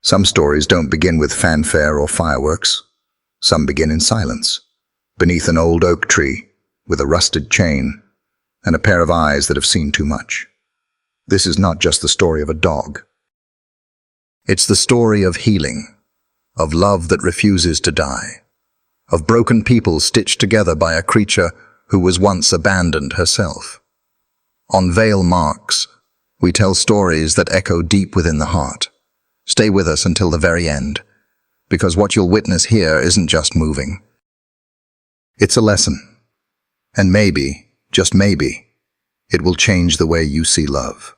Some stories don't begin with fanfare or fireworks. Some begin in silence, beneath an old oak tree, with a rusted chain, and a pair of eyes that have seen too much. This is not just the story of a dog. It's the story of healing, of love that refuses to die, of broken people stitched together by a creature who was once abandoned herself. On Vale Marks, we tell stories that echo deep within the heart. Stay with us until the very end, because what you'll witness here isn't just moving. It's a lesson, and maybe, just maybe, it will change the way you see love.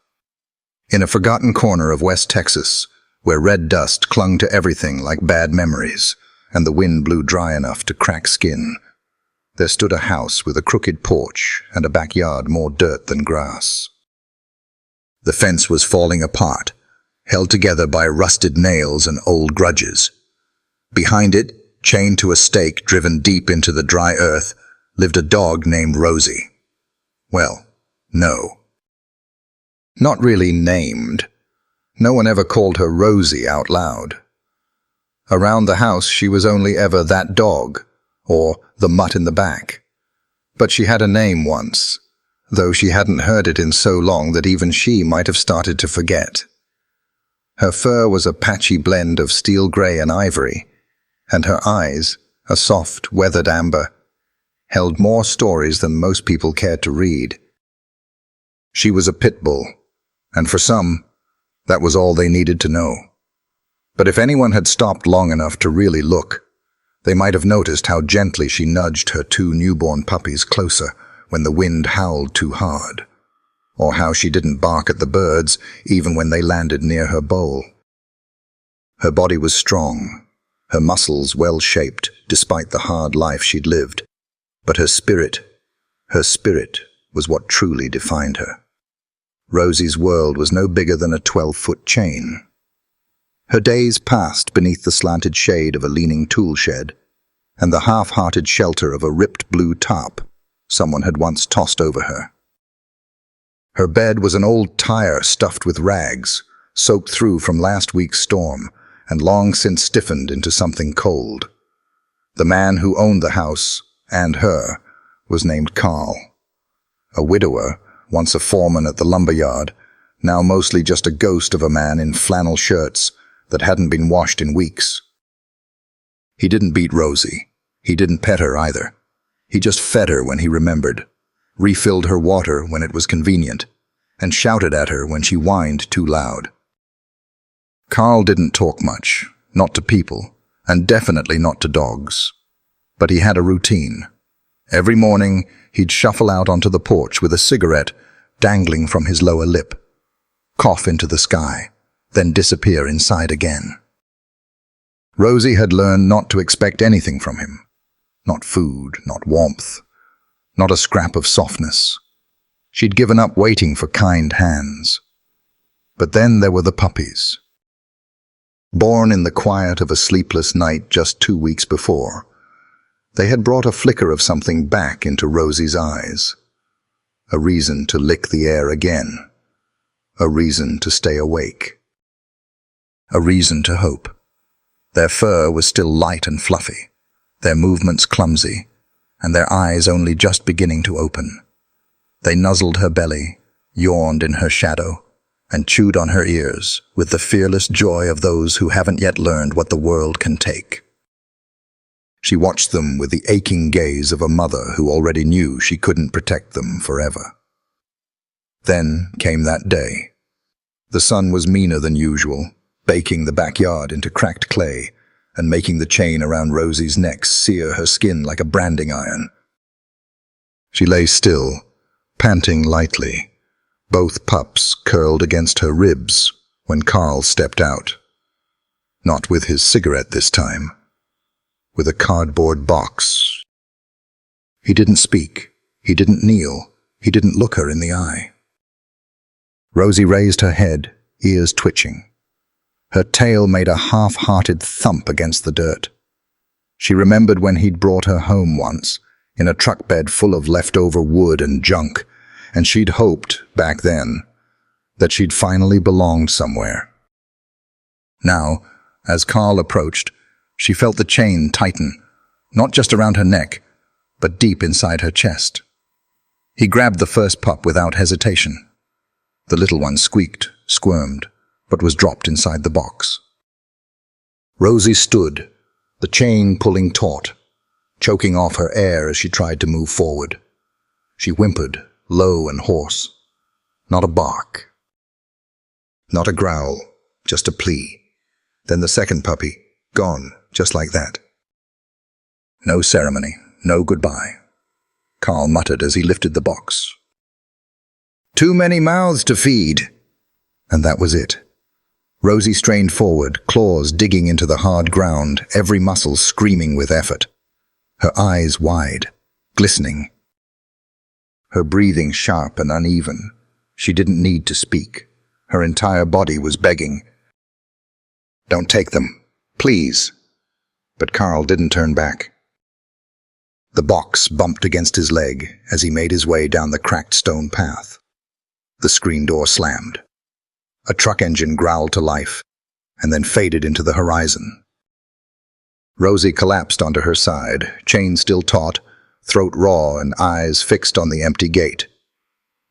In a forgotten corner of West Texas, where red dust clung to everything like bad memories, and the wind blew dry enough to crack skin, there stood a house with a crooked porch and a backyard more dirt than grass. The fence was falling apart, held together by rusted nails and old grudges. Behind it, chained to a stake driven deep into the dry earth, lived a dog named Rosie. Well, no. Not really named. No one ever called her Rosie out loud. Around the house she was only ever that dog, or the mutt in the back. But she had a name once, though she hadn't heard it in so long that even she might have started to forget. Her fur was a patchy blend of steel grey and ivory, and her eyes, a soft, weathered amber, held more stories than most people cared to read. She was a pit bull, and for some, that was all they needed to know. But if anyone had stopped long enough to really look, they might have noticed how gently she nudged her two newborn puppies closer when the wind howled too hard, or how she didn't bark at the birds even when they landed near her bowl. Her body was strong, her muscles well-shaped despite the hard life she'd lived, but her spirit was what truly defined her. Rosie's world was no bigger than a 12-foot chain. Her days passed beneath the slanted shade of a leaning tool shed and the half-hearted shelter of a ripped blue tarp someone had once tossed over her. Her bed was an old tire stuffed with rags, soaked through from last week's storm, and long since stiffened into something cold. The man who owned the house, and her, was named Carl. A widower, once a foreman at the lumberyard, now mostly just a ghost of a man in flannel shirts that hadn't been washed in weeks. He didn't beat Rosie. He didn't pet her either. He just fed her when he remembered, refilled her water when it was convenient, and shouted at her when she whined too loud. Carl didn't talk much, not to people, and definitely not to dogs. But he had a routine. Every morning, he'd shuffle out onto the porch with a cigarette dangling from his lower lip, cough into the sky, then disappear inside again. Rosie had learned not to expect anything from him. Not food, not warmth, not a scrap of softness. She'd given up waiting for kind hands. But then there were the puppies. Born in the quiet of a sleepless night just 2 weeks before, they had brought a flicker of something back into Rosie's eyes. A reason to lick the air again. A reason to stay awake. A reason to hope. Their fur was still light and fluffy, their movements clumsy, and their eyes only just beginning to open. They nuzzled her belly, yawned in her shadow, and chewed on her ears with the fearless joy of those who haven't yet learned what the world can take. She watched them with the aching gaze of a mother who already knew she couldn't protect them forever. Then came that day. The sun was meaner than usual, baking the backyard into cracked clay and making the chain around Rosie's neck sear her skin like a branding iron. She lay still, panting lightly, both pups curled against her ribs when Carl stepped out. Not with his cigarette this time. With a cardboard box. He didn't speak. He didn't kneel. He didn't look her in the eye. Rosie raised her head, ears twitching. Her tail made a half-hearted thump against the dirt. She remembered when he'd brought her home once, in a truck bed full of leftover wood and junk, and she'd hoped, back then, that she'd finally belonged somewhere. Now, As Carl approached, she felt the chain tighten, not just around her neck, but deep inside her chest. He grabbed the first pup without hesitation. The little one squeaked, squirmed, but was dropped inside the box. Rosie stood, the chain pulling taut, choking off her air as she tried to move forward. She whimpered, low and hoarse. Not a bark. Not a growl, just a plea. Then the second puppy, gone, just like that. No ceremony, no goodbye. Carl muttered as he lifted the box. Too many mouths to feed. And that was it. Rosie strained forward, claws digging into the hard ground, every muscle screaming with effort. Her eyes wide, glistening. Her breathing sharp and uneven. She didn't need to speak. Her entire body was begging. Don't take them, please. But Carl didn't turn back. The box bumped against his leg as he made his way down the cracked stone path. The screen door slammed. A truck engine growled to life, and then faded into the horizon. Rosie collapsed onto her side, chain still taut, throat raw and eyes fixed on the empty gate.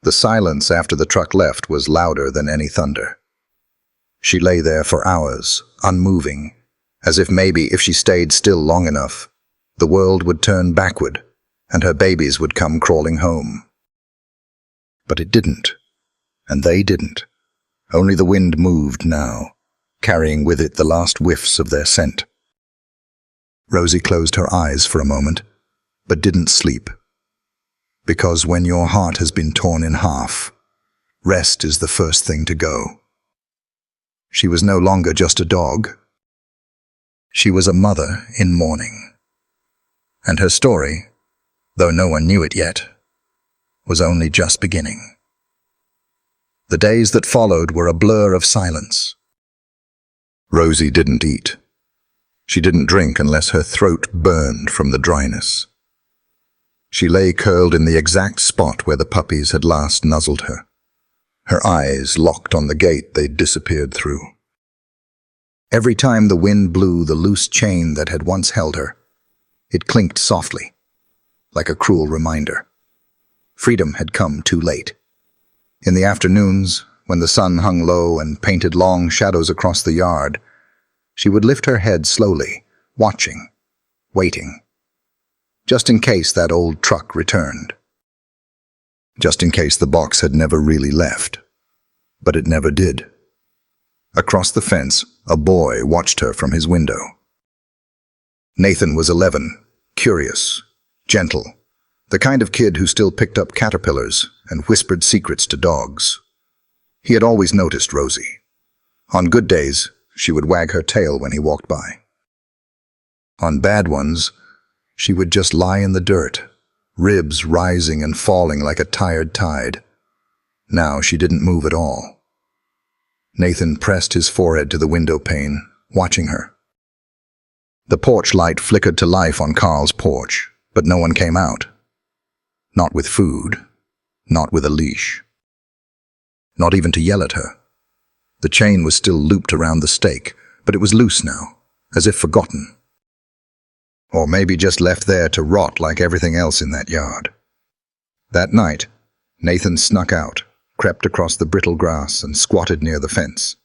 The silence after the truck left was louder than any thunder. She lay there for hours, unmoving, as if maybe if she stayed still long enough, the world would turn backward, and her babies would come crawling home. But it didn't, and they didn't. Only the wind moved now, carrying with it the last whiffs of their scent. Rosie closed her eyes for a moment, but didn't sleep. Because when your heart has been torn in half, rest is the first thing to go. She was no longer just a dog. She was a mother in mourning. And her story, though no one knew it yet, was only just beginning. The days that followed were a blur of silence. Rosie didn't eat. She didn't drink unless her throat burned from the dryness. She lay curled in the exact spot where the puppies had last nuzzled her. Her eyes locked on the gate they'd disappeared through. Every time the wind blew the loose chain that had once held her, it clinked softly, like a cruel reminder. Freedom had come too late. In the afternoons, when the sun hung low and painted long shadows across the yard, she would lift her head slowly, watching, waiting, just in case that old truck returned. Just in case the box had never really left. But it never did. Across the fence, a boy watched her from his window. Nathan was 11, curious, gentle, the kind of kid who still picked up caterpillars and whispered secrets to dogs. He had always noticed Rosie. On good days, she would wag her tail when he walked by. On bad ones, she would just lie in the dirt, ribs rising and falling like a tired tide. Now she didn't move at all. Nathan pressed his forehead to the window pane, watching her. The porch light flickered to life on Carl's porch, but no one came out. Not with food, not with a leash. Not even to yell at her. The chain was still looped around the stake, but it was loose now, as if forgotten. Or maybe just left there to rot like everything else in that yard. That night, Nathan snuck out, crept across the brittle grass and squatted near the fence.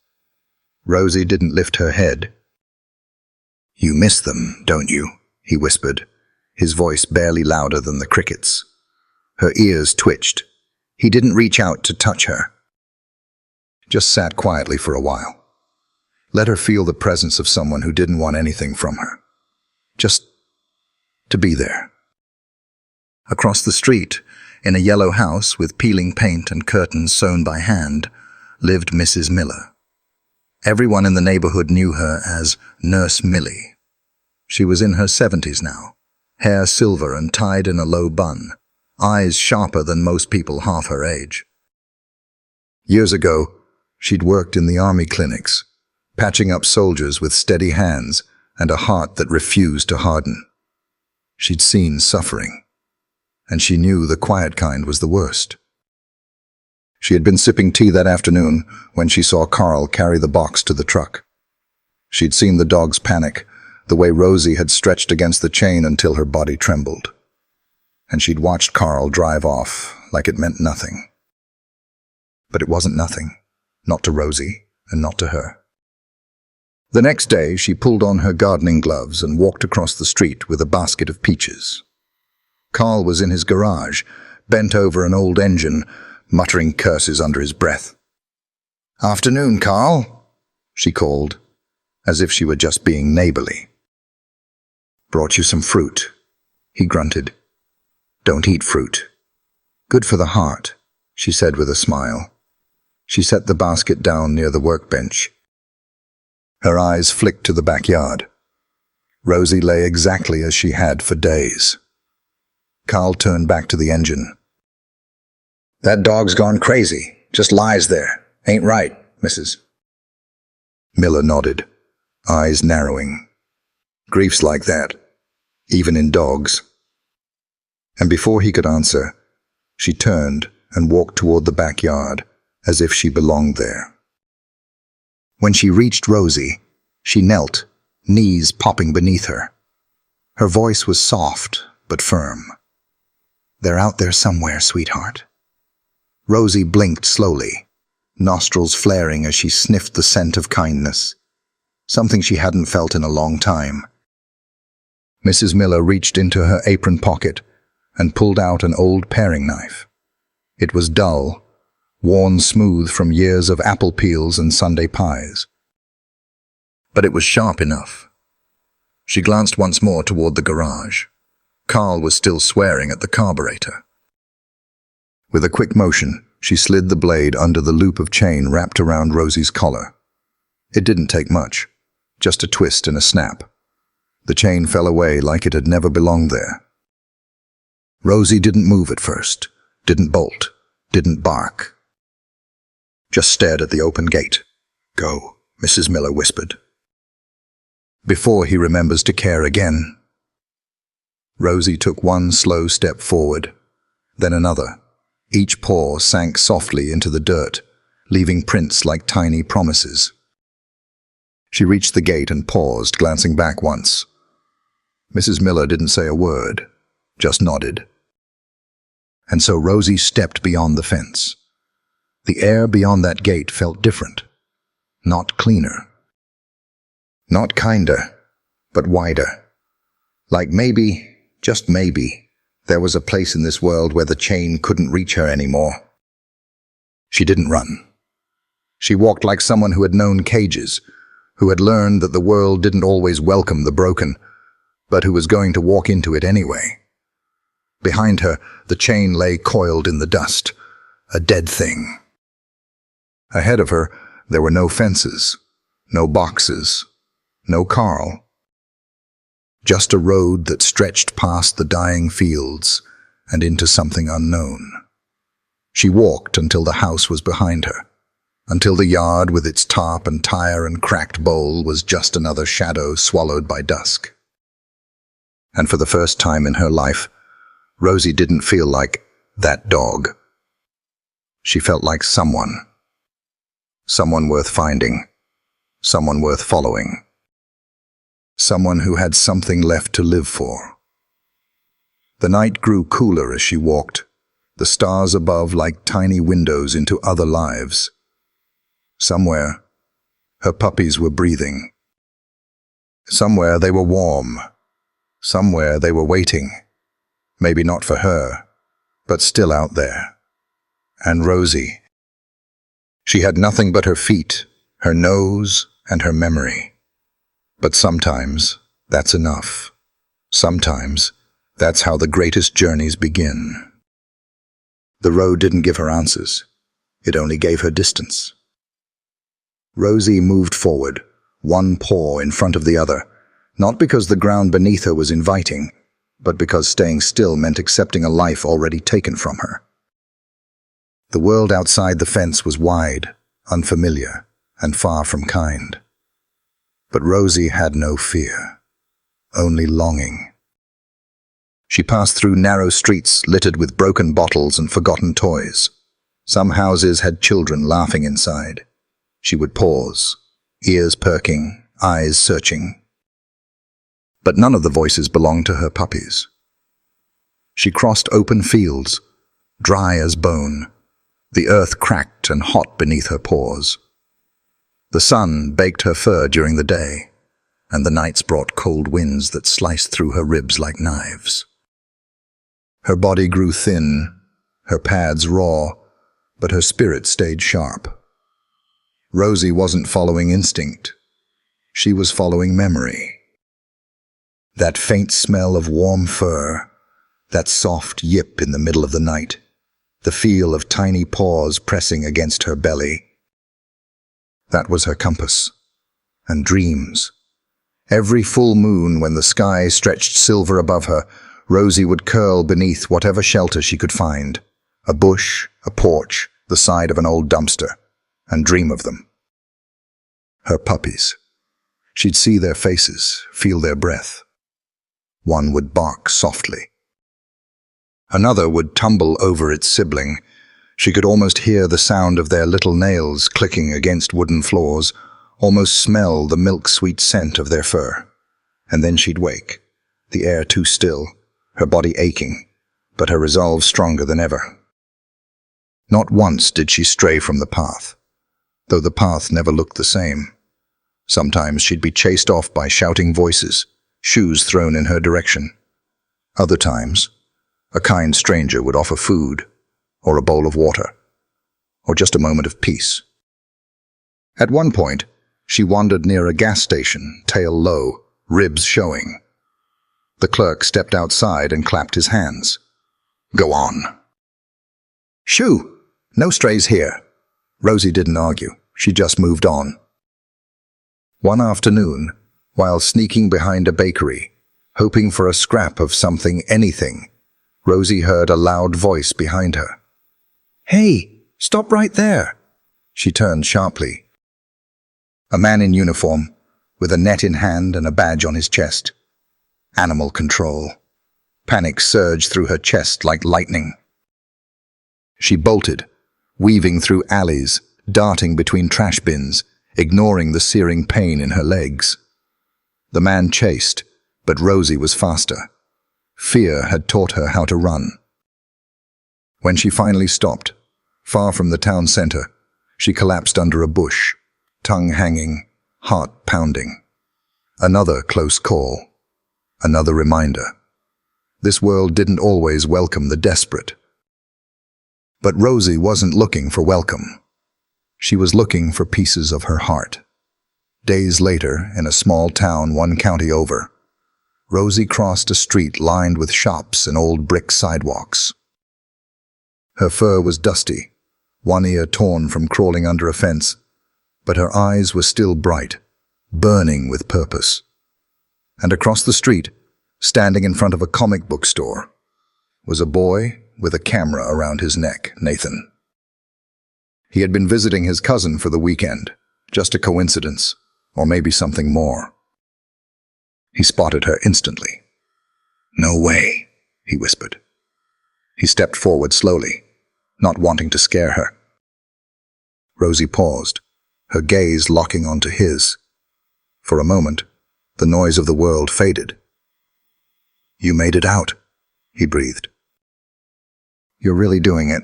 Rosie didn't lift her head. "You miss them, don't you?" he whispered, his voice barely louder than the crickets. Her ears twitched. He didn't reach out to touch her. Just sat quietly for a while. Let her feel the presence of someone who didn't want anything from her. Just to be there. Across the street, in a yellow house with peeling paint and curtains sewn by hand, lived Mrs. Miller. Everyone in the neighborhood knew her as Nurse Millie. She was in her 70s now, hair silver and tied in a low bun, eyes sharper than most people half her age. Years ago, she'd worked in the army clinics, patching up soldiers with steady hands and a heart that refused to harden. She'd seen suffering, and she knew the quiet kind was the worst. She had been sipping tea that afternoon when she saw Carl carry the box to the truck. She'd seen the dog's panic, the way Rosie had stretched against the chain until her body trembled. And she'd watched Carl drive off like it meant nothing. But it wasn't nothing, not to Rosie and not to her. The next day, she pulled on her gardening gloves and walked across the street with a basket of peaches. Carl was in his garage, bent over an old engine, muttering curses under his breath. "Afternoon, Carl," she called, as if she were just being neighborly. "Brought you some fruit," he grunted. "Don't eat fruit. Good for the heart," she said with a smile. She set the basket down near the workbench. Her eyes flicked to the backyard. Rosie lay exactly as she had for days. Carl turned back to the engine. "That dog's gone crazy. Just lies there. Ain't right, Mrs." Miller nodded, eyes narrowing. Grief's like that, even in dogs. And before he could answer, she turned and walked toward the backyard, as if she belonged there. When she reached Rosie, she knelt, knees popping beneath her. Her voice was soft but firm. "They're out there somewhere, sweetheart." Rosie blinked slowly, nostrils flaring as she sniffed the scent of kindness, something she hadn't felt in a long time. Mrs. Miller reached into her apron pocket and pulled out an old paring knife. It was dull, worn smooth from years of apple peels and Sunday pies. But it was sharp enough. She glanced once more toward the garage. Carl was still swearing at the carburetor. With a quick motion, she slid the blade under the loop of chain wrapped around Rosie's collar. It didn't take much, just a twist and a snap. The chain fell away like it had never belonged there. Rosie didn't move at first, didn't bolt, didn't bark. Just stared at the open gate. "Go," Mrs. Miller whispered. Before he remembers to care again. Rosie took one slow step forward, then another. Each paw sank softly into the dirt, leaving prints like tiny promises. She reached the gate and paused, glancing back once. Mrs. Miller didn't say a word, just nodded. And so Rosie stepped beyond the fence. The air beyond that gate felt different, not cleaner. Not kinder, but wider. Like maybe, just maybe, there was a place in this world where the chain couldn't reach her anymore. She didn't run. She walked like someone who had known cages, who had learned that the world didn't always welcome the broken, but who was going to walk into it anyway. Behind her, the chain lay coiled in the dust, a dead thing. Ahead of her, there were no fences, no boxes, no Carl. Just a road that stretched past the dying fields and into something unknown. She walked until the house was behind her, until the yard with its tarp and tire and cracked bowl was just another shadow swallowed by dusk. And for the first time in her life, Rosie didn't feel like that dog. She felt like someone. Someone worth finding. Someone worth following. Someone who had something left to live for. The night grew cooler as she walked, the stars above like tiny windows into other lives. Somewhere, her puppies were breathing. Somewhere they were warm. Somewhere they were waiting. Maybe not for her, but still out there. And Rosie. She had nothing but her feet, her nose, and her memory. But sometimes, that's enough. Sometimes, that's how the greatest journeys begin. The road didn't give her answers. It only gave her distance. Rosie moved forward, one paw in front of the other, not because the ground beneath her was inviting, but because staying still meant accepting a life already taken from her. The world outside the fence was wide, unfamiliar, and far from kind. But Rosie had no fear, only longing. She passed through narrow streets littered with broken bottles and forgotten toys. Some houses had children laughing inside. She would pause, ears perking, eyes searching. But none of the voices belonged to her puppies. She crossed open fields, dry as bone, the earth cracked and hot beneath her paws. The sun baked her fur during the day, and the nights brought cold winds that sliced through her ribs like knives. Her body grew thin, her pads raw, but her spirit stayed sharp. Rosie wasn't following instinct. She was following memory. That faint smell of warm fur, that soft yip in the middle of the night, the feel of tiny paws pressing against her belly. That was her compass. And dreams. Every full moon, when the sky stretched silver above her, Rosie would curl beneath whatever shelter she could find, a bush, a porch, the side of an old dumpster, and dream of them. Her puppies. She'd see their faces, feel their breath. One would bark softly. Another would tumble over its sibling. She could almost hear the sound of their little nails clicking against wooden floors, almost smell the milk-sweet scent of their fur. And then she'd wake, the air too still, her body aching, but her resolve stronger than ever. Not once did she stray from the path, though the path never looked the same. Sometimes she'd be chased off by shouting voices, shoes thrown in her direction. Other times, a kind stranger would offer food, or a bowl of water, or just a moment of peace. At one point, she wandered near a gas station, tail low, ribs showing. The clerk stepped outside and clapped his hands. "Go on." "Shoo! No strays here." Rosie didn't argue. She just moved on. One afternoon, while sneaking behind a bakery, hoping for a scrap of something, anything, Rosie heard a loud voice behind her. "Hey, stop right there!" She turned sharply. A man in uniform, with a net in hand and a badge on his chest. Animal control. Panic surged through her chest like lightning. She bolted, weaving through alleys, darting between trash bins, ignoring the searing pain in her legs. The man chased, but Rosie was faster. Fear had taught her how to run. When she finally stopped, far from the town center, she collapsed under a bush, tongue hanging, heart pounding. Another close call. Another reminder. This world didn't always welcome the desperate. But Rosie wasn't looking for welcome. She was looking for pieces of her heart. Days later, in a small town 1 county over, Rosie crossed a street lined with shops and old brick sidewalks. Her fur was dusty, one ear torn from crawling under a fence, but her eyes were still bright, burning with purpose. And across the street, standing in front of a comic book store, was a boy with a camera around his neck, Nathan. He had been visiting his cousin for the weekend, just a coincidence, or maybe something more. He spotted her instantly. "No way," he whispered. He stepped forward slowly, not wanting to scare her. Rosie paused, her gaze locking onto his. For a moment, the noise of the world faded. "You made it out," he breathed. "You're really doing it."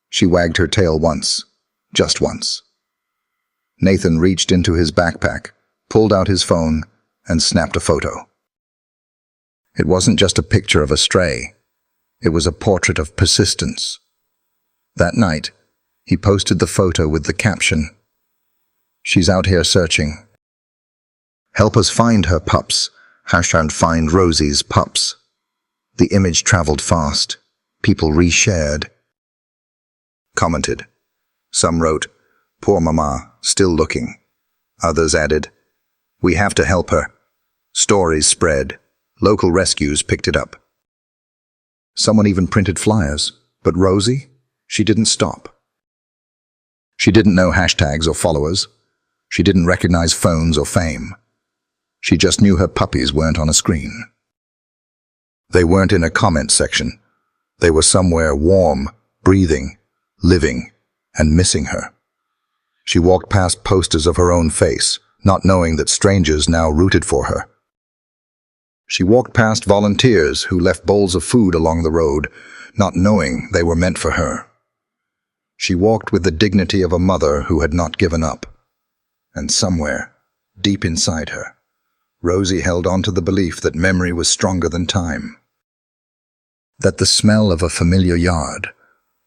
She wagged her tail once, just once. Nathan reached into his backpack, pulled out his phone, and snapped a photo. It wasn't just a picture of a stray. It was a portrait of persistence. That night, he posted the photo with the caption, "She's out here searching. Help us find her pups. #find Rosie's pups." The image traveled fast. People reshared. Commented. Some wrote, "Poor mama, still looking." Others added, "We have to help her." Stories spread. Local rescues picked it up. Someone even printed flyers. But Rosie? She didn't stop. She didn't know hashtags or followers. She didn't recognize phones or fame. She just knew her puppies weren't on a screen. They weren't in a comment section. They were somewhere warm, breathing, living, and missing her. She walked past posters of her own face, not knowing that strangers now rooted for her. She walked past volunteers who left bowls of food along the road, not knowing they were meant for her. She walked with the dignity of a mother who had not given up. And somewhere, deep inside her, Rosie held on to the belief that memory was stronger than time. That the smell of a familiar yard,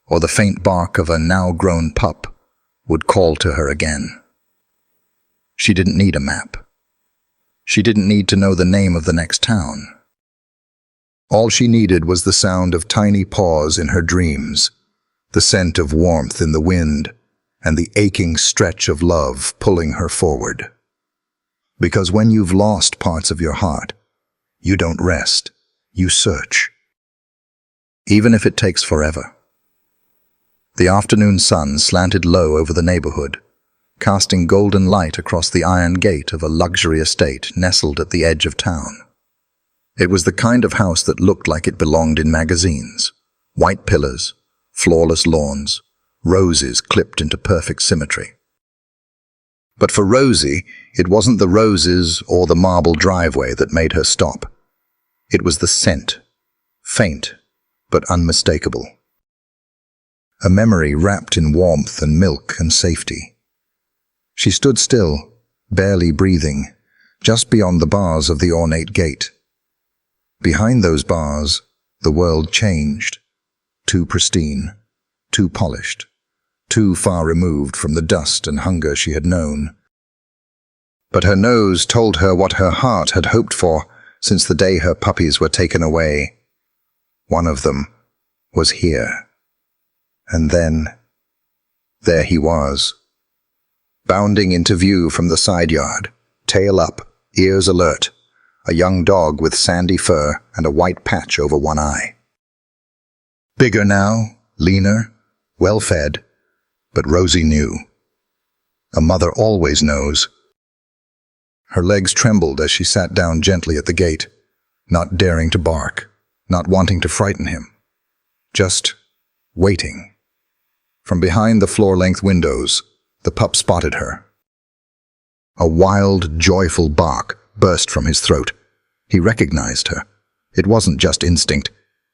or the faint bark of a now-grown pup, would call to her again. She didn't need a map. She didn't need to know the name of the next town. All she needed was the sound of tiny paws in her dreams, the scent of warmth in the wind, and the aching stretch of love pulling her forward. Because when you've lost parts of your heart, you don't rest, you search. Even if it takes forever. The afternoon sun slanted low over the neighborhood, casting golden light across the iron gate of a luxury estate nestled at the edge of town. It was the kind of house that looked like it belonged in magazines. White pillars, flawless lawns, roses clipped into perfect symmetry. But for Rosie, it wasn't the roses or the marble driveway that made her stop. It was the scent, faint but unmistakable. A memory wrapped in warmth and milk and safety. She stood still, barely breathing, just beyond the bars of the ornate gate. Behind those bars, the world changed, too pristine, too polished, too far removed from the dust and hunger she had known. But her nose told her what her heart had hoped for since the day her puppies were taken away. One of them was here. And then, there he was, bounding into view from the side yard, tail up, ears alert, a young dog with sandy fur and a white patch over one eye. Bigger now, leaner, well-fed, but Rosie knew. A mother always knows. Her legs trembled as she sat down gently at the gate, not daring to bark, not wanting to frighten him, just waiting. From behind the floor-length windows, the pup spotted her. A wild, joyful bark burst from his throat. He recognized her. It wasn't just instinct.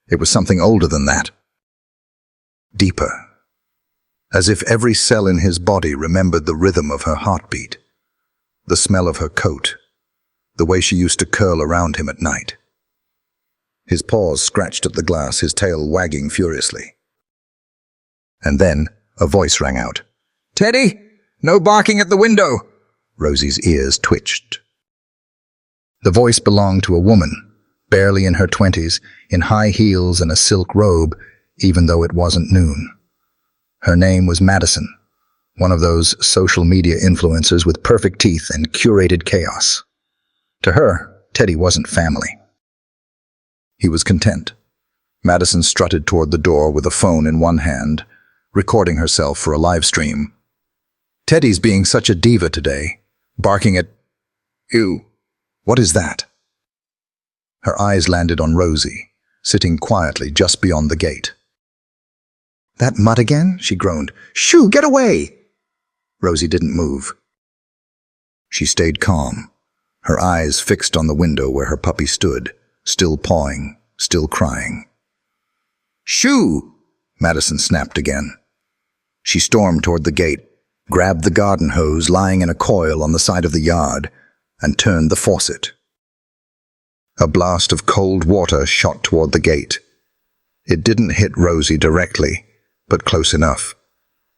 It was something older than that. Deeper. As if every cell in his body remembered the rhythm of her heartbeat, the smell of her coat, the way she used to curl around him at night. His paws scratched at the glass, his tail wagging furiously. And then a voice rang out. "Teddy, no barking at the window!" Rosie's ears twitched. The voice belonged to a woman, barely in her 20s, in high heels and a silk robe, even though it wasn't noon. Her name was Madison, one of those social media influencers with perfect teeth and curated chaos. To her, Teddy wasn't family. He was content. Madison strutted toward the door with a phone in one hand, recording herself for a live stream. "Teddy's being such a diva today, barking at... Ew, what is that?" Her eyes landed on Rosie, sitting quietly just beyond the gate. "That mutt again?" she groaned. "Shoo, get away!" Rosie didn't move. She stayed calm, her eyes fixed on the window where her puppy stood, still pawing, still crying. "Shoo!" Madison snapped again. She stormed toward the gate, grabbed the garden hose lying in a coil on the side of the yard, and turned the faucet. A blast of cold water shot toward the gate. It didn't hit Rosie directly, but close enough.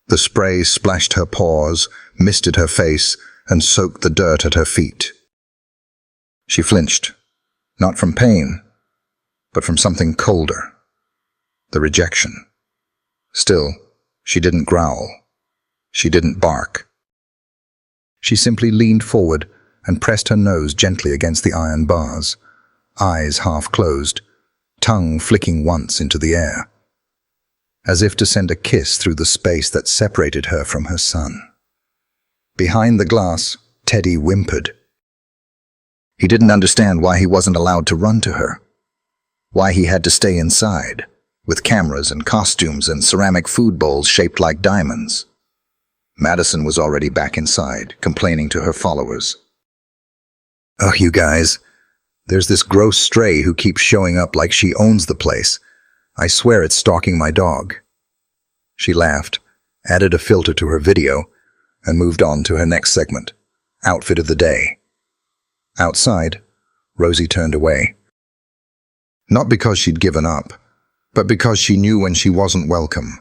The spray splashed her paws, misted her face, and soaked the dirt at her feet. She flinched, not from pain, but from something colder. The rejection. Still, she didn't growl. She didn't bark. She simply leaned forward and pressed her nose gently against the iron bars, eyes half closed, tongue flicking once into the air, as if to send a kiss through the space that separated her from her son. Behind the glass, Teddy whimpered. He didn't understand why he wasn't allowed to run to her, why he had to stay inside, with cameras and costumes and ceramic food bowls shaped like diamonds. Madison was already back inside, complaining to her followers. "Oh, you guys, there's this gross stray who keeps showing up like she owns the place. I swear it's stalking my dog." She laughed, added a filter to her video, and moved on to her next segment, Outfit of the Day. Outside, Rosie turned away. Not because she'd given up, but because she knew when she wasn't welcome.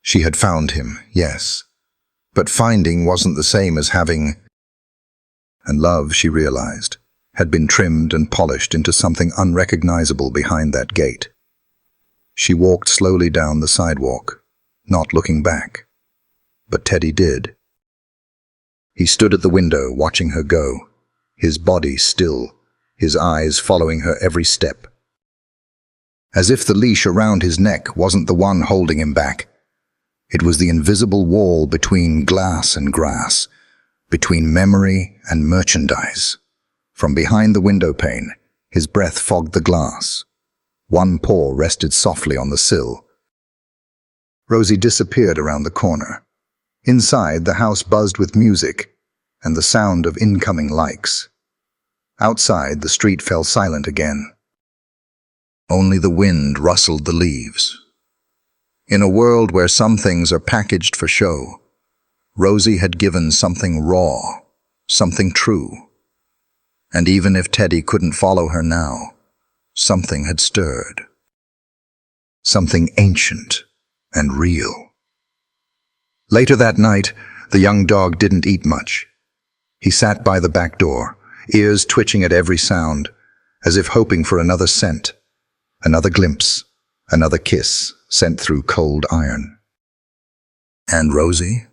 She had found him, yes, but finding wasn't the same as having. And love, she realized, had been trimmed and polished into something unrecognizable behind that gate. She walked slowly down the sidewalk, not looking back. But Teddy did. He stood at the window watching her go, his body still, his eyes following her every step. As if the leash around his neck wasn't the one holding him back. It was the invisible wall between glass and grass, between memory and merchandise. From behind the window pane, his breath fogged the glass. One paw rested softly on the sill. Rosie disappeared around the corner. Inside, the house buzzed with music and the sound of incoming likes. Outside, the street fell silent again. Only the wind rustled the leaves. In a world where some things are packaged for show, Rosie had given something raw, something true. And even if Teddy couldn't follow her now, something had stirred. Something ancient and real. Later that night, the young dog didn't eat much. He sat by the back door, ears twitching at every sound, as if hoping for another scent, another glimpse, another kiss sent through cold iron. And Rosie?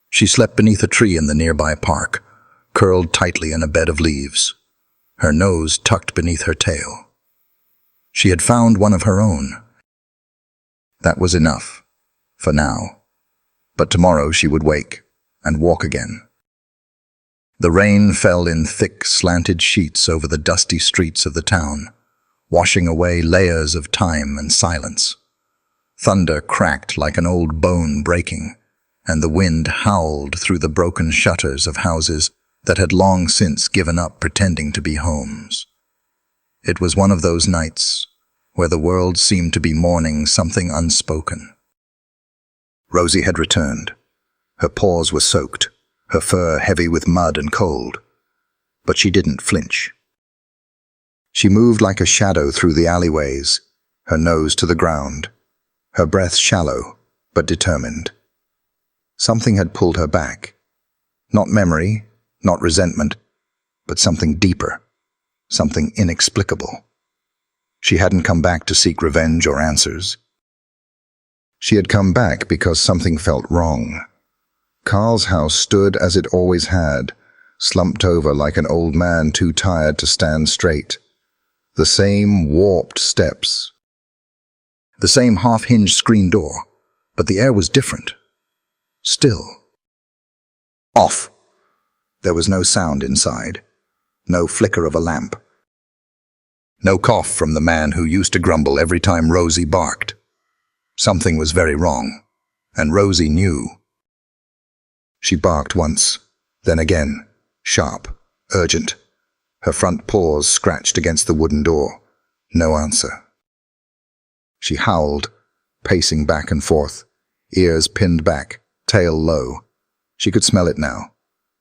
She slept beneath a tree in the nearby park, curled tightly in a bed of leaves, her nose tucked beneath her tail. She had found one of her own. That was enough, for now. But tomorrow she would wake and walk again. The rain fell in thick, slanted sheets over the dusty streets of the town, washing away layers of time and silence. Thunder cracked like an old bone breaking, and the wind howled through the broken shutters of houses that had long since given up pretending to be homes. It was one of those nights where the world seemed to be mourning something unspoken. Rosie had returned. Her paws were soaked, her fur heavy with mud and cold. But she didn't flinch. She moved like a shadow through the alleyways, her nose to the ground, her breath shallow but determined. Something had pulled her back. Not memory, not resentment, but something deeper, something inexplicable. She hadn't come back to seek revenge or answers. She had come back because something felt wrong. Carl's house stood as it always had, slumped over like an old man too tired to stand straight. The same warped steps. The same half-hinged screen door, but the air was different. Still. Off. There was no sound inside, no flicker of a lamp. No cough from the man who used to grumble every time Rosie barked. Something was very wrong, and Rosie knew. She barked once, then again, sharp, urgent. Her front paws scratched against the wooden door. No answer. She howled, pacing back and forth, ears pinned back, tail low. She could smell it now.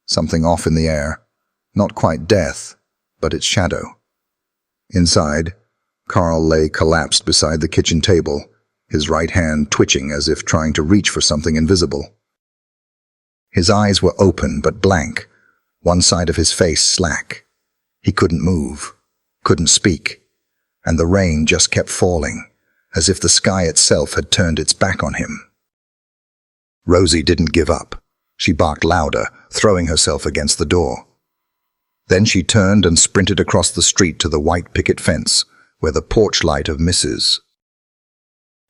Something off in the air. Not quite death, but its shadow. Inside, Carl lay collapsed beside the kitchen table, his right hand twitching as if trying to reach for something invisible. His eyes were open but blank, one side of his face slack. He couldn't move, couldn't speak, and the rain just kept falling, as if the sky itself had turned its back on him. Rosie didn't give up. She barked louder, throwing herself against the door. Then she turned and sprinted across the street to the white picket fence, where the porch light of Mrs.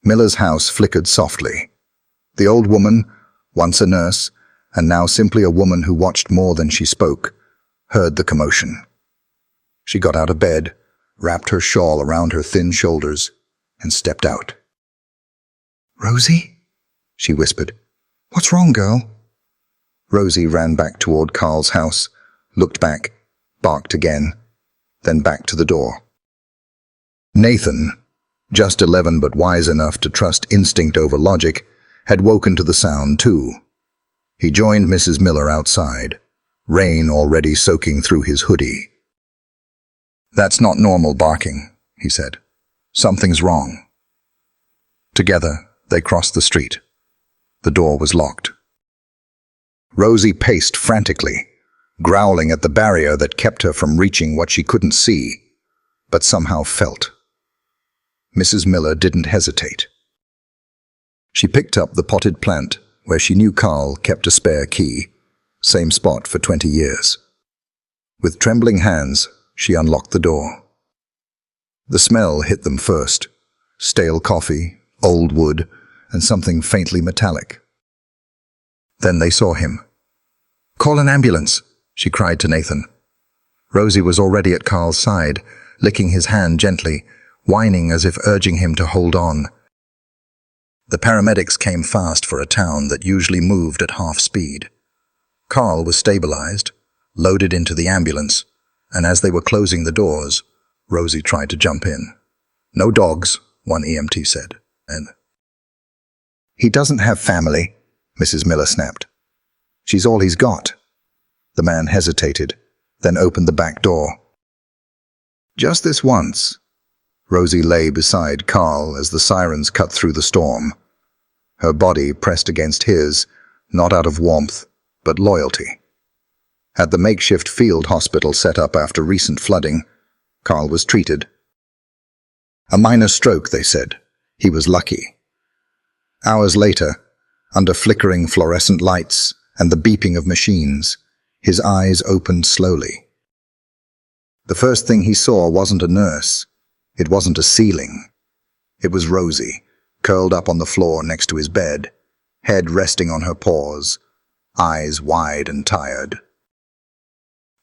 Miller's house flickered softly. The old woman, once a nurse, and now simply a woman who watched more than she spoke, heard the commotion. She got out of bed, wrapped her shawl around her thin shoulders, and stepped out. "Rosie?" she whispered. "What's wrong, girl?" Rosie ran back toward Carl's house, looked back, barked again, then back to the door. Nathan, just 11 but wise enough to trust instinct over logic, had woken to the sound too. He joined Mrs. Miller outside, rain already soaking through his hoodie. "That's not normal barking," he said. "Something's wrong." Together, they crossed the street. The door was locked. Rosie paced frantically, growling at the barrier that kept her from reaching what she couldn't see, but somehow felt. Mrs. Miller didn't hesitate. She picked up the potted plant where she knew Carl kept a spare key, same spot for 20 years. With trembling hands, she unlocked the door. The smell hit them first: stale coffee, old wood, and something faintly metallic. Then they saw him. "Call an ambulance," she cried to Nathan. Rosie was already at Carl's side, licking his hand gently, whining as if urging him to hold on. The paramedics came fast for a town that usually moved at half speed. Carl was stabilized, loaded into the ambulance, and as they were closing the doors, Rosie tried to jump in. "No dogs," one EMT said, and "He doesn't have family," Mrs. Miller snapped. "She's all he's got." The man hesitated, then opened the back door. "Just this once." Rosie lay beside Carl as the sirens cut through the storm. Her body pressed against his, not out of warmth, but loyalty. At the makeshift field hospital set up after recent flooding, Carl was treated. A minor stroke, they said. He was lucky. Hours later, under flickering fluorescent lights and the beeping of machines, his eyes opened slowly. The first thing he saw wasn't a nurse. It wasn't a ceiling. It was Rosie, curled up on the floor next to his bed, head resting on her paws, eyes wide and tired.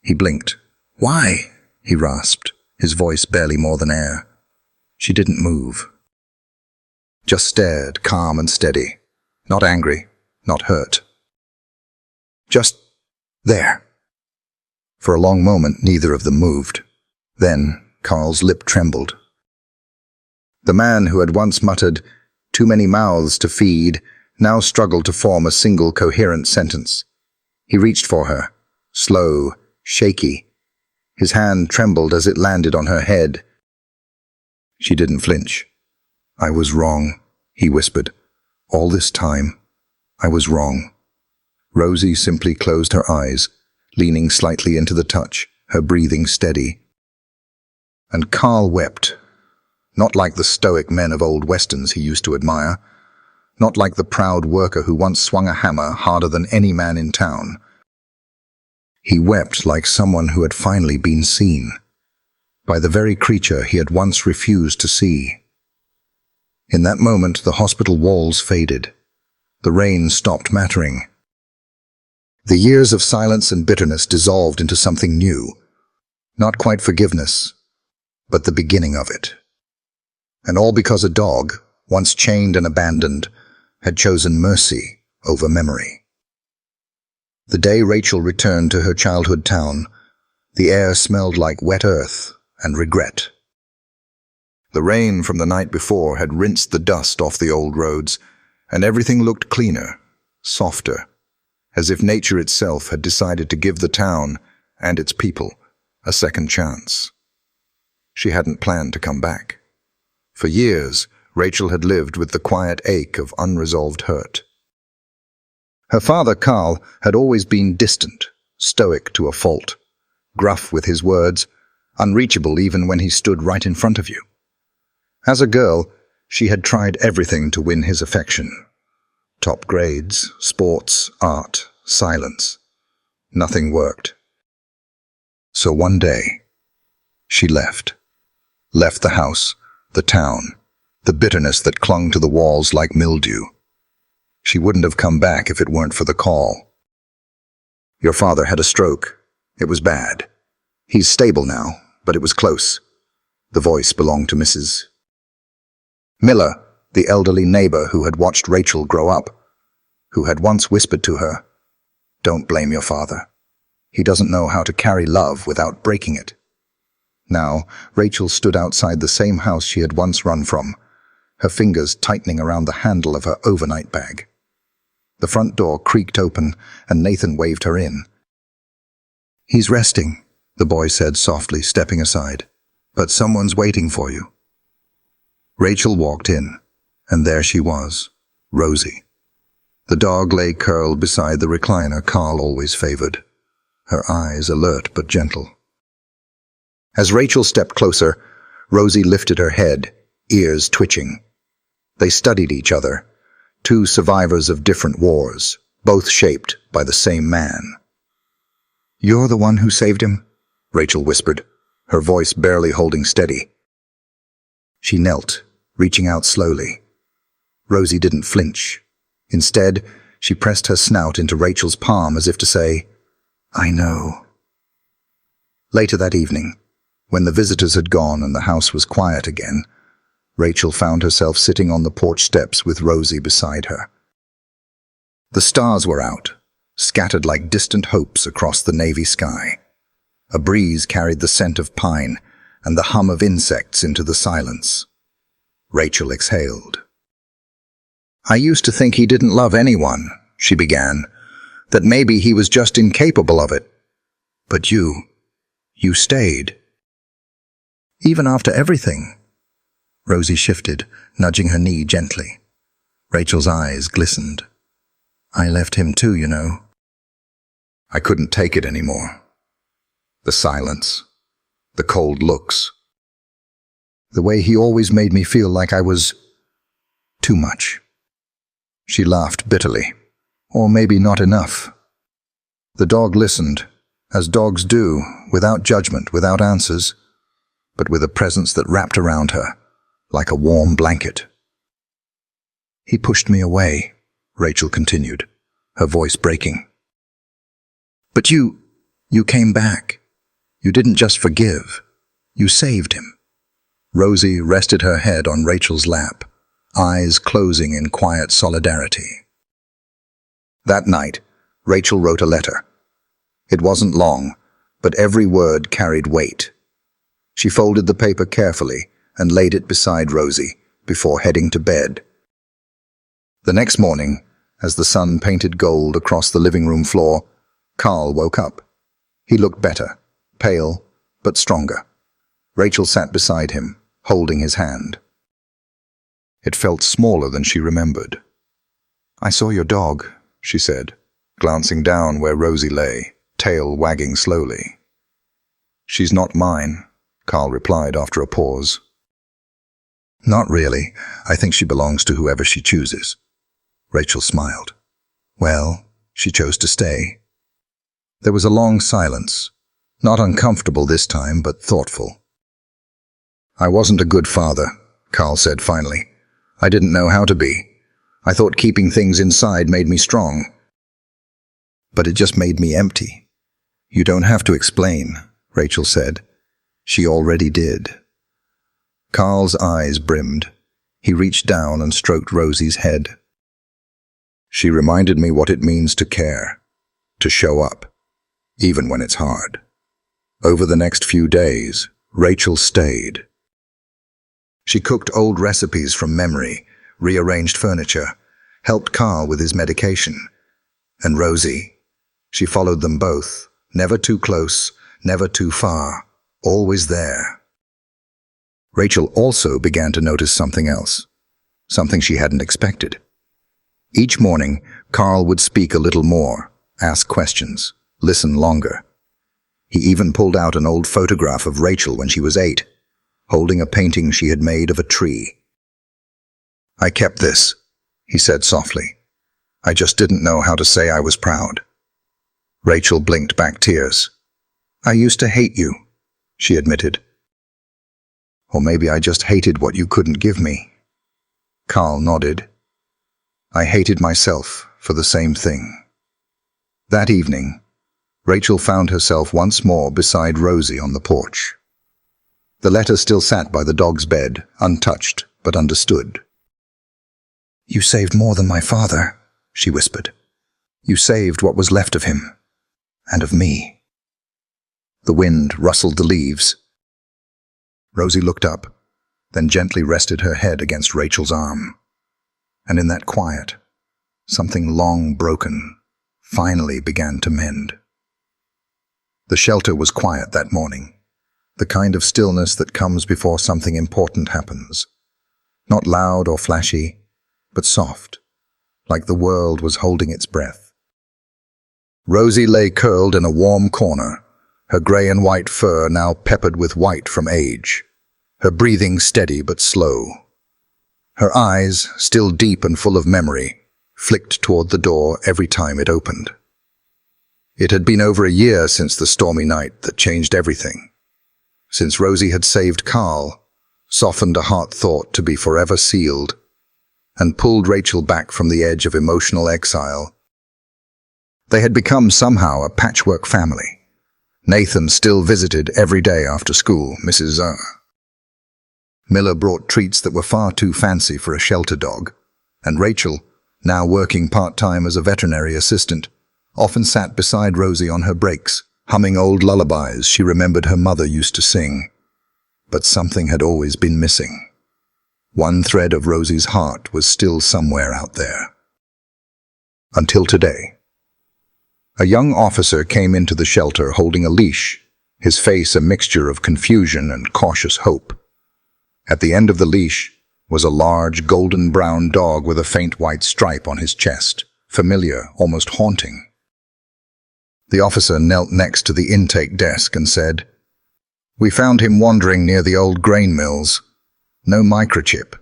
He blinked. "Why?" he rasped, his voice barely more than air. She didn't move. Just stared, calm and steady. Not angry, not hurt. Just there. For a long moment, neither of them moved. Then, Carl's lip trembled. The man who had once muttered, "Too many mouths to feed," now struggled to form a single coherent sentence. He reached for her, slow, shaky. His hand trembled as it landed on her head. She didn't flinch. "I was wrong," he whispered. "All this time, I was wrong." Rosie simply closed her eyes, leaning slightly into the touch, her breathing steady. And Carl wept. Not like the stoic men of old westerns he used to admire. Not like the proud worker who once swung a hammer harder than any man in town. He wept like someone who had finally been seen, by the very creature he had once refused to see. In that moment, the hospital walls faded. The rain stopped mattering. The years of silence and bitterness dissolved into something new. Not quite forgiveness, but the beginning of it. And all because a dog, once chained and abandoned, had chosen mercy over memory. The day Rachel returned to her childhood town, the air smelled like wet earth and regret. The rain from the night before had rinsed the dust off the old roads, and everything looked cleaner, softer, as if nature itself had decided to give the town and its people a second chance. She hadn't planned to come back. For years, Rachel had lived with the quiet ache of unresolved hurt. Her father, Carl, had always been distant, stoic to a fault, gruff with his words, unreachable even when he stood right in front of you. As a girl, she had tried everything to win his affection. Top grades, sports, art, silence. Nothing worked. So one day, she left. Left the house, the town, the bitterness that clung to the walls like mildew. She wouldn't have come back if it weren't for the call. "Your father had a stroke. It was bad. He's stable now, but it was close." The voice belonged to Mrs. Miller, the elderly neighbor who had watched Rachel grow up. who had once whispered to her, "Don't blame your father. He doesn't know how to carry love without breaking it." Now, Rachel stood outside the same house she had once run from, her fingers tightening around the handle of her overnight bag. The front door creaked open, and Nathan waved her in. "He's resting," the boy said softly, stepping aside. "But someone's waiting for you." Rachel walked in, and there she was, Rosie. The dog lay curled beside the recliner Carl always favored, her eyes alert but gentle. As Rachel stepped closer, Rosie lifted her head, ears twitching. They studied each other, two survivors of different wars, both shaped by the same man. "You're the one who saved him?" Rachel whispered, her voice barely holding steady. She knelt, reaching out slowly. Rosie didn't flinch. Instead, she pressed her snout into Rachel's palm as if to say, "I know." Later that evening, when the visitors had gone and the house was quiet again, Rachel found herself sitting on the porch steps with Rosie beside her. The stars were out, scattered like distant hopes across the navy sky. A breeze carried the scent of pine and the hum of insects into the silence. Rachel exhaled. "I used to think he didn't love anyone," she began, "that maybe he was just incapable of it. But you stayed. Even after everything." Rosie shifted, nudging her knee gently. Rachel's eyes glistened. "I left him too, you know." I couldn't take it anymore. The silence, the cold looks. The way he always made me feel like I was too much. She laughed bitterly. Or maybe not enough. The dog listened, as dogs do, without judgment, without answers, but with a presence that wrapped around her, like a warm blanket. "He pushed me away," Rachel continued, her voice breaking. "But you came back. You didn't just forgive. You saved him." Rosie rested her head on Rachel's lap, eyes closing in quiet solidarity. That night, Rachel wrote a letter. It wasn't long, but every word carried weight. She folded the paper carefully and laid it beside Rosie before heading to bed. The next morning, as the sun painted gold across the living room floor, Carl woke up. He looked better, pale, but stronger. Rachel sat beside him, holding his hand. It felt smaller than she remembered. "I saw your dog," she said, glancing down where Rosie lay, tail wagging slowly. "She's not mine," Carl replied after a pause. "Not really. I think she belongs to whoever she chooses." Rachel smiled. "Well, she chose to stay." There was a long silence, not uncomfortable this time, but thoughtful. "I wasn't a good father," Carl said finally. "I didn't know how to be. I thought keeping things inside made me strong. But it just made me empty." "You don't have to explain," Rachel said. She already did. Carl's eyes brimmed. He reached down and stroked Rosie's head. "She reminded me what it means to care, to show up, even when it's hard." Over the next few days, Rachel stayed. She cooked old recipes from memory, rearranged furniture, helped Carl with his medication. And Rosie, she followed them both, never too close, never too far, always there. Rachel also began to notice something else, something she hadn't expected. Each morning, Carl would speak a little more, ask questions, listen longer. He even pulled out an old photograph of Rachel when she was 8, holding a painting she had made of a tree. "I kept this," he said softly. "I just didn't know how to say I was proud." Rachel blinked back tears. "I used to hate you," she admitted. "Or maybe I just hated what you couldn't give me." Carl nodded. "I hated myself for the same thing." That evening, Rachel found herself once more beside Rosie on the porch. The letter still sat by the dog's bed, untouched but understood. "You saved more than my father," she whispered. "You saved what was left of him, and of me." The wind rustled the leaves. Rosie looked up, then gently rested her head against Rachel's arm. And in that quiet, something long broken finally began to mend. The shelter was quiet that morning, the kind of stillness that comes before something important happens. Not loud or flashy, but soft, like the world was holding its breath. Rosie lay curled in a warm corner, her grey and white fur now peppered with white from age, her breathing steady but slow. Her eyes, still deep and full of memory, flicked toward the door every time it opened. It had been over a year since the stormy night that changed everything. Since Rosie had saved Carl, softened a heart thought to be forever sealed, and pulled Rachel back from the edge of emotional exile. They had become somehow a patchwork family. Nathan still visited every day after school. Mrs. Miller brought treats that were far too fancy for a shelter dog, and Rachel, now working part-time as a veterinary assistant, often sat beside Rosie on her breaks, humming old lullabies she remembered her mother used to sing. But something had always been missing. One thread of Rosie's heart was still somewhere out there. Until today. A young officer came into the shelter holding a leash, his face a mixture of confusion and cautious hope. At the end of the leash was a large golden-brown dog with a faint white stripe on his chest, familiar, almost haunting. The officer knelt next to the intake desk and said, "We found him wandering near the old grain mills. No microchip,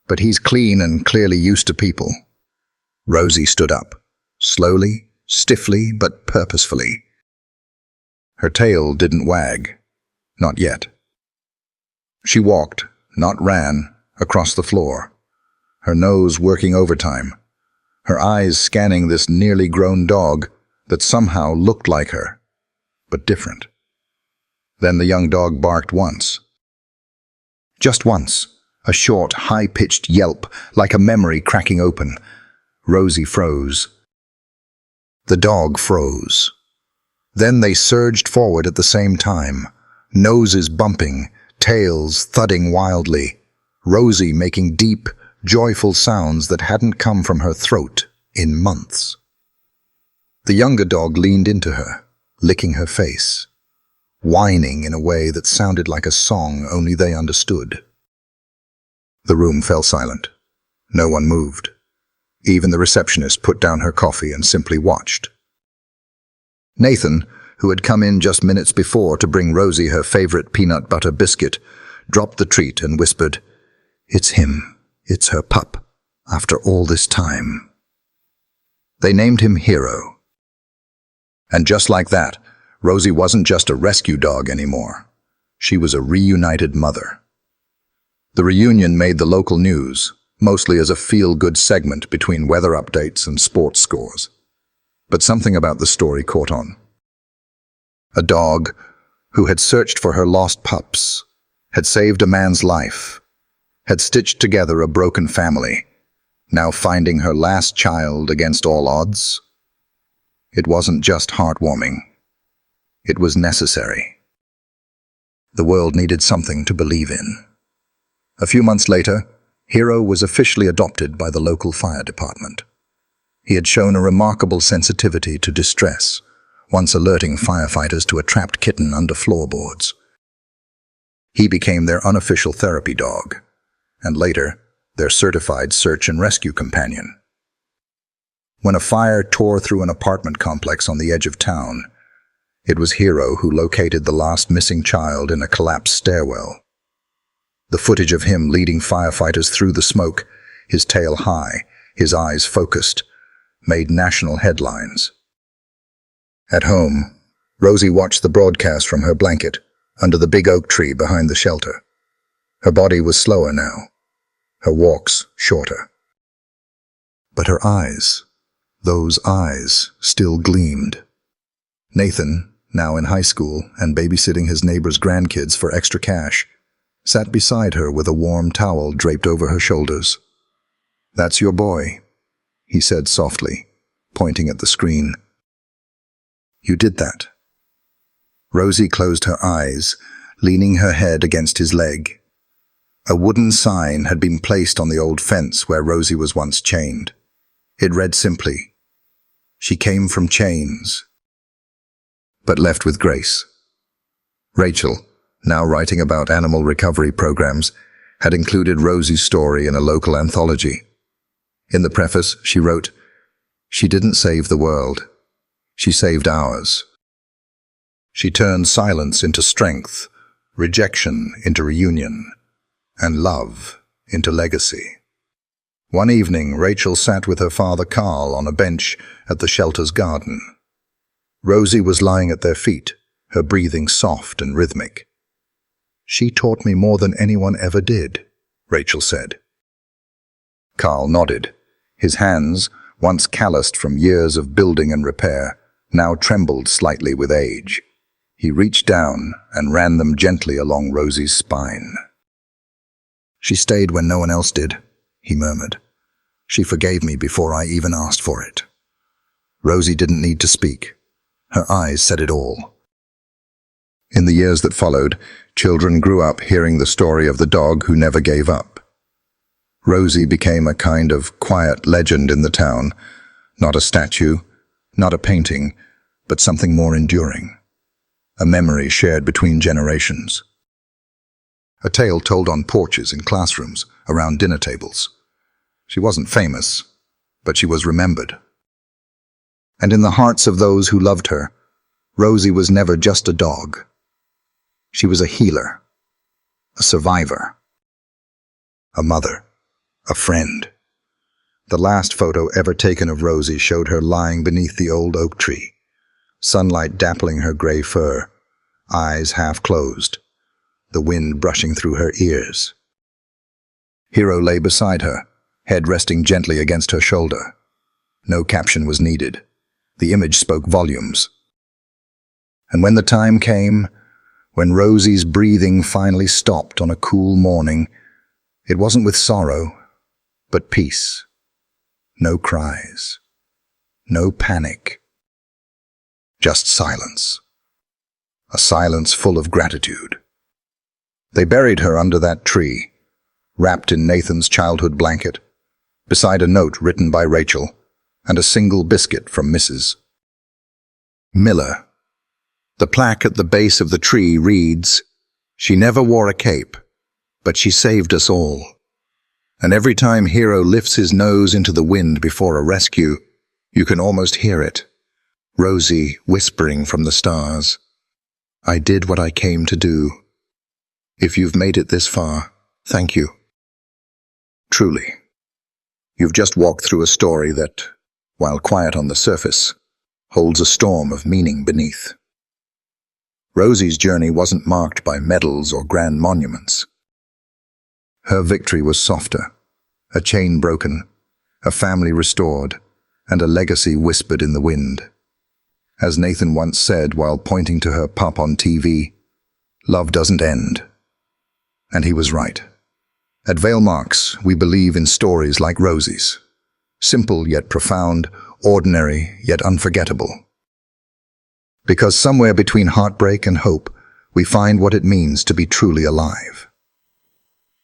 but he's clean and clearly used to people." Rosie stood up, slowly, stiffly, but purposefully. Her tail didn't wag, not yet. She walked, not ran, across the floor, her nose working overtime, her eyes scanning this nearly grown dog that somehow looked like her, but different. Then the young dog barked once. Just once, a short, high-pitched yelp, like a memory cracking open. Rosie froze. The dog froze. Then they surged forward at the same time, noses bumping, tails thudding wildly, Rosie making deep, joyful sounds that hadn't come from her throat in months. The younger dog leaned into her, licking her face, whining in a way that sounded like a song only they understood. The room fell silent. No one moved. Even the receptionist put down her coffee and simply watched. Nathan, who had come in just minutes before to bring Rosie her favorite peanut butter biscuit, dropped the treat and whispered, "It's him. It's her pup. After all this time." They named him Hero. And just like that, Rosie wasn't just a rescue dog anymore. She was a reunited mother. The reunion made the local news, mostly as a feel-good segment between weather updates and sports scores. But something about the story caught on. A dog who had searched for her lost pups, had saved a man's life, had stitched together a broken family, now finding her last child against all odds. It wasn't just heartwarming. It was necessary. The world needed something to believe in. A few months later, Hero was officially adopted by the local fire department. He had shown a remarkable sensitivity to distress, once alerting firefighters to a trapped kitten under floorboards. He became their unofficial therapy dog, and later, their certified search and rescue companion. When a fire tore through an apartment complex on the edge of town, it was Hero who located the last missing child in a collapsed stairwell. The footage of him leading firefighters through the smoke, his tail high, his eyes focused, made national headlines. At home, Rosie watched the broadcast from her blanket under the big oak tree behind the shelter. Her body was slower now, her walks shorter. But her eyes, those eyes, still gleamed. Nathan, now in high school and babysitting his neighbor's grandkids for extra cash, sat beside her with a warm towel draped over her shoulders. "That's your boy," he said softly, pointing at the screen. You did that. Rosie closed her eyes, leaning her head against his leg. A wooden sign had been placed on the old fence where Rosie was once chained. It read simply, "She came from chains, but left with grace." Rachel, now writing about animal recovery programs, had included Rosie's story in a local anthology. In the preface, she wrote, "She didn't save the world. She saved ours." She turned silence into strength, rejection into reunion, and love into legacy. One evening, Rachel sat with her father Carl on a bench at the shelter's garden. Rosie was lying at their feet, her breathing soft and rhythmic. "She taught me more than anyone ever did," Rachel said. Carl nodded. His hands, once calloused from years of building and repair, now trembled slightly with age. He reached down and ran them gently along Rosie's spine. "She stayed when no one else did," he murmured. "She forgave me before I even asked for it." Rosie didn't need to speak. Her eyes said it all. In the years that followed, children grew up hearing the story of the dog who never gave up. Rosie became a kind of quiet legend in the town, not a statue, not a painting, but something more enduring. A memory shared between generations. A tale told on porches in classrooms, around dinner tables. She wasn't famous, but she was remembered. And in the hearts of those who loved her, Rosie was never just a dog. She was a healer, a survivor, a mother, a friend. The last photo ever taken of Rosie showed her lying beneath the old oak tree, sunlight dappling her gray fur, eyes half closed, the wind brushing through her ears. Hero lay beside her, head resting gently against her shoulder. No caption was needed. The image spoke volumes. And when the time came, when Rosie's breathing finally stopped on a cool morning, it wasn't with sorrow, but peace. No cries. No panic. Just silence. A silence full of gratitude. They buried her under that tree, wrapped in Nathan's childhood blanket, beside a note written by Rachel, and a single biscuit from Mrs. Miller. The plaque at the base of the tree reads, "She never wore a cape, but she saved us all." And every time Hero lifts his nose into the wind before a rescue, you can almost hear it. Rosie whispering from the stars, "I did what I came to do. If you've made it this far, thank you." Truly, you've just walked through a story that, while quiet on the surface, holds a storm of meaning beneath. Rosie's journey wasn't marked by medals or grand monuments. Her victory was softer, a chain broken, a family restored, and a legacy whispered in the wind. As Nathan once said while pointing to her pup on TV, "Love doesn't end." And he was right. At Vale Marks, we believe in stories like Rosie's. Simple yet profound, ordinary yet unforgettable. Because somewhere between heartbreak and hope, we find what it means to be truly alive.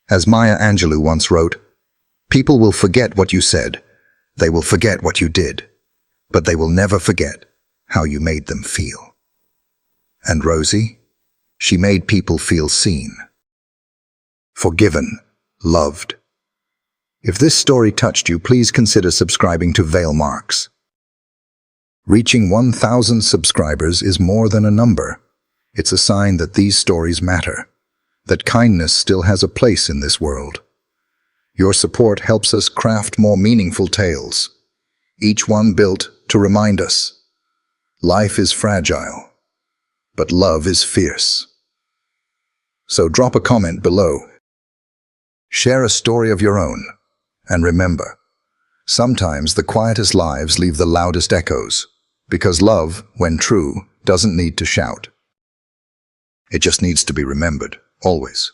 As Maya Angelou once wrote, "People will forget what you said, they will forget what you did, but they will never forget how you made them feel." And Rosie, she made people feel seen, forgiven, loved. If this story touched you, please consider subscribing to Vale Marks. Reaching 1,000 subscribers is more than a number. It's a sign that these stories matter, that kindness still has a place in this world. Your support helps us craft more meaningful tales, each one built to remind us life is fragile, but love is fierce. So drop a comment below. Share a story of your own. And remember, sometimes the quietest lives leave the loudest echoes, because love, when true, doesn't need to shout. It just needs to be remembered, always.